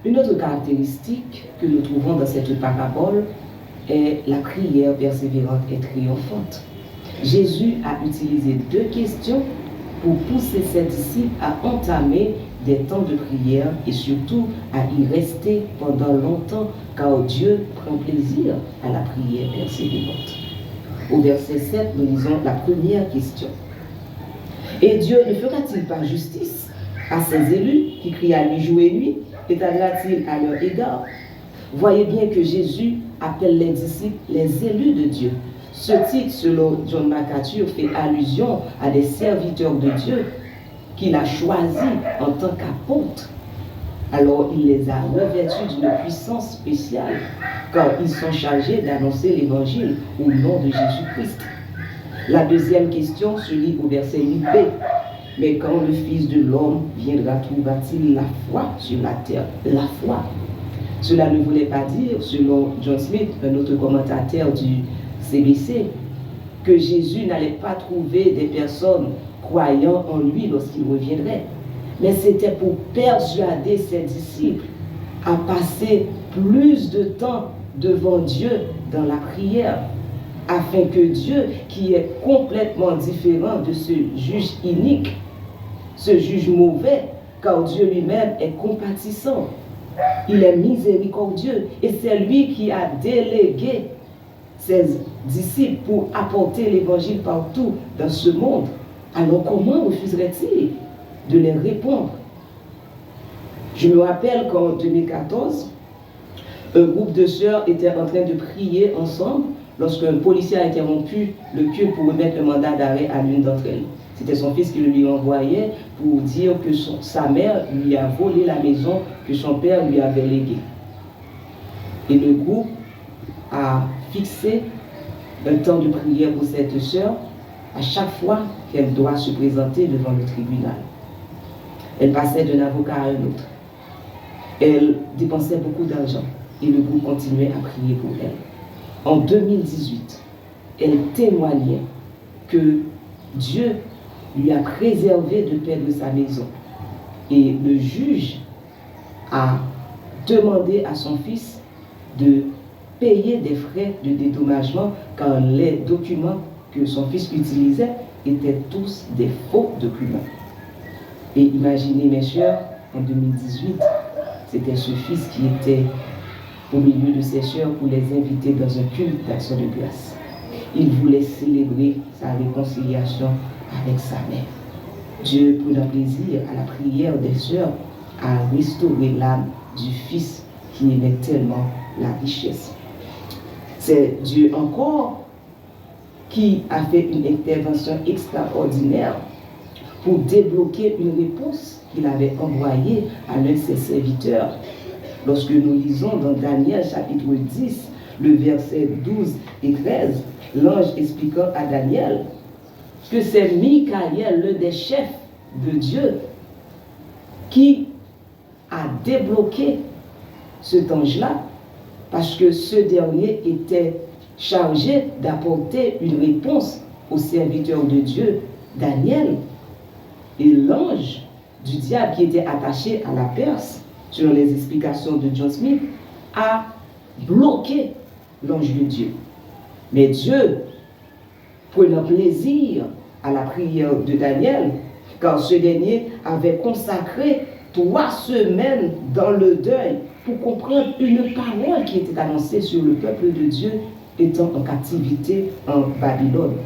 Une autre caractéristique que nous trouvons dans cette parabole est la prière persévérante et triomphante. Jésus a utilisé 2 questions pour pousser ses disciples à entamer des temps de prière et surtout à y rester pendant longtemps, car Dieu prend plaisir à la prière persévérante. Au verset 7, nous lisons la première question. Et Dieu ne fera-t-il pas justice à ses élus qui crient à lui jour et nuit, étendra-t-il à leur égard? Voyez bien que Jésus appelle les disciples les élus de Dieu. Ce titre, selon John MacArthur, fait allusion à des serviteurs de Dieu qu'il a choisis en tant qu'apôtres. Alors il les a revêtus d'une puissance spéciale, car ils sont chargés d'annoncer l'évangile au nom de Jésus-Christ. La deuxième question se lit au verset 8b. Mais quand le Fils de l'homme viendra, trouvera-t-il la foi sur la terre? La foi. Cela ne voulait pas dire, selon John Smith, un autre commentateur du CBC, que Jésus n'allait pas trouver des personnes croyant en lui lorsqu'il reviendrait. Mais c'était pour persuader ses disciples à passer plus de temps devant Dieu dans la prière, afin que Dieu, qui est complètement différent de ce juge inique, ce juge mauvais, car Dieu lui-même est compatissant, il est miséricordieux, et c'est lui qui a délégué ses disciples pour apporter l'évangile partout dans ce monde. Alors comment refuserait-il de les répondre? Je me rappelle qu'en 2014, un groupe de sœurs était en train de prier ensemble lorsqu'un policier a interrompu le culte pour remettre un mandat d'arrêt à l'une d'entre elles. C'était son fils qui le lui envoyait pour dire que sa mère lui a volé la maison que son père lui avait léguée. Et le groupe a fixé un temps de prière pour cette sœur à chaque fois qu'elle doit se présenter devant le tribunal. Elle passait d'un avocat à un autre. Elle dépensait beaucoup d'argent et le groupe continuait à prier pour elle. En 2018, elle témoignait que Dieu lui a préservé de perdre sa maison. Et le juge a demandé à son fils de payer des frais de dédommagement car les documents que son fils utilisait étaient tous des faux documents. Et imaginez mes chers, en 2018, c'était ce fils qui était au milieu de ses sœurs pour les inviter dans un culte d'action de grâce. Il voulait célébrer sa réconciliation avec sa mère. Dieu, prenant plaisir à la prière des sœurs, a restauré l'âme du fils qui aimait tellement la richesse. C'est Dieu encore qui a fait une intervention extraordinaire pour débloquer une réponse qu'il avait envoyée à l'un de ses serviteurs. Lorsque nous lisons dans Daniel chapitre 10, le verset 12 et 13, l'ange expliquant à Daniel que c'est Michaël, l'un des chefs de Dieu, qui a débloqué cet ange-là, parce que ce dernier était chargé d'apporter une réponse au serviteur de Dieu, Daniel. Et l'ange du diable qui était attaché à la Perse, selon les explications de John Smith, a bloqué l'ange de Dieu. Mais Dieu, prenant plaisir à la prière de Daniel, car ce dernier avait consacré 3 semaines dans le deuil pour comprendre une parole qui était annoncée sur le peuple de Dieu étant en captivité en Babylone.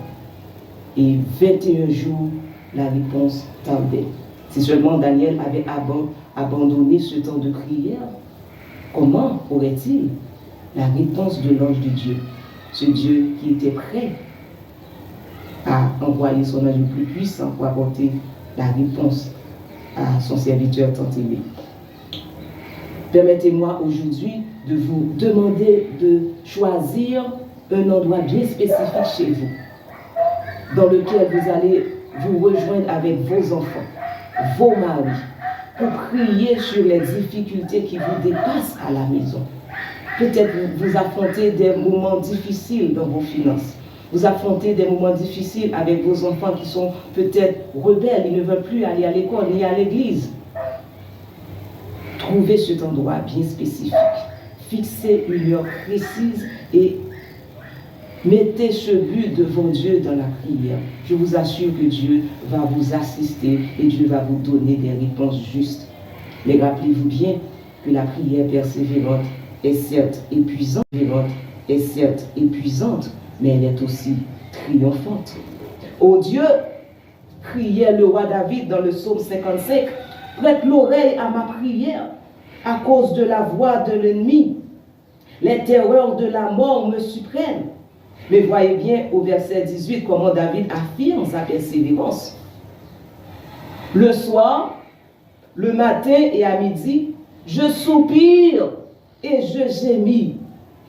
Et 21 jours, la réponse tardait. Si seulement Daniel avait abandonné ce temps de prière, comment aurait-il la réponse de l'ange de Dieu, ce Dieu qui était prêt à envoyer son ange le plus puissant pour apporter la réponse à son serviteur tant aimé? Permettez-moi aujourd'hui de vous demander de choisir un endroit bien spécifique chez vous, dans lequel vous allez vous rejoindre avec vos enfants, vos maris, pour prier sur les difficultés qui vous dépassent à la maison. Peut-être vous affrontez des moments difficiles dans vos finances. Vous affrontez des moments difficiles avec vos enfants qui sont peut-être rebelles, ils ne veulent plus aller à l'école ni à l'église. trouvez cet endroit bien spécifique. Fixez une heure précise et mettez ce but devant Dieu dans la prière. Je vous assure que Dieu va vous assister et Dieu va vous donner des réponses justes. Mais rappelez-vous bien que la prière persévérante est certes épuisante, mais elle est aussi triomphante. Oh Dieu, criait le roi David dans le psaume 55, prête l'oreille à ma prière à cause de la voix de l'ennemi. Les terreurs de la mort me surprennent. Mais voyez bien au verset 18 comment David affirme sa persévérance. Le soir, le matin et à midi, je soupire et je gémis.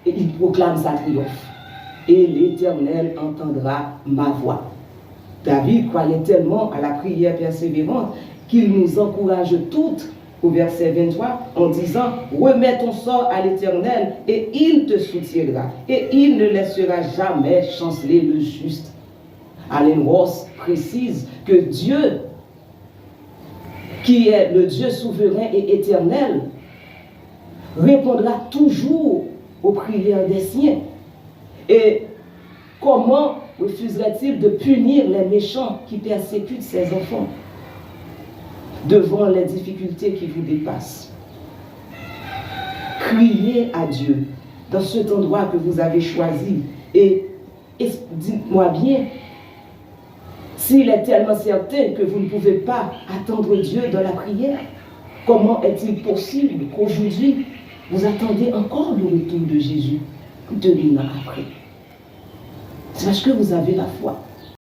Et il proclame sa triomphe. Et l'Éternel entendra ma voix. David croyait tellement à la prière persévérante qu'il nous encourage toutes au verset 23 en disant « Remets ton sort à l'Éternel et il te soutiendra et il ne laissera jamais chanceler le juste. » Allen Ross précise que Dieu, qui est le Dieu souverain et éternel, répondra toujours aux prières des siens. Et comment refuserait-il de punir les méchants qui persécutent ses enfants devant les difficultés qui vous dépassent? Criez à Dieu dans cet endroit que vous avez choisi et dites-moi bien, s'il est tellement certain que vous ne pouvez pas attendre Dieu dans la prière, comment est-il possible qu'aujourd'hui vous attendez encore le retour de Jésus 2000 ans après? C'est parce que vous avez la foi.